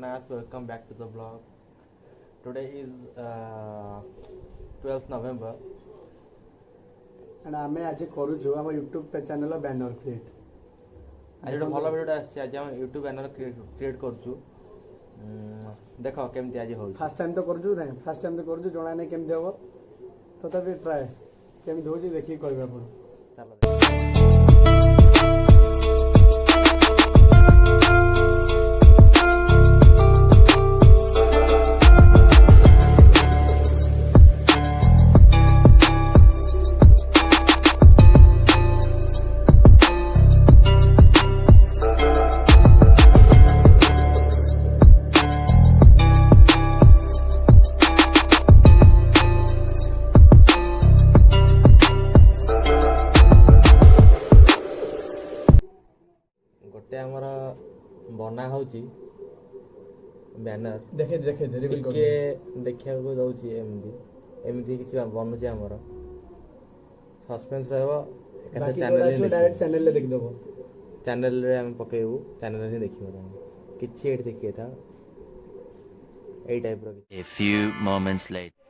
Jagannnath, welcome back to the vlog. Today is 12th November and आमे आज करूछु हम YouTube channel banner create आज गोटे भल भिडियो आछि आज हम YouTube बैनर क्रिएट करछु देखो केमती आज हो फर्स्ट टाइम तो करछु नहीं फर्स्ट टाइम तो करछु जणा नहीं केमती होबो तथापि ट्राई केमती होची देखि करबा पड़ो चलो गोटे हमर बना होची बैनर देखे देखे रिवील कर के देखिया को दउची एमदी किछि बनुची हमर सस्पेंस रहबो एकटा चैनल में डायरेक्ट चैनल ले देख देबो चैनल रे हम पकेबू चैनल रे देखिबो तम किछि एट देखिए था ए टाइप रो A few moments later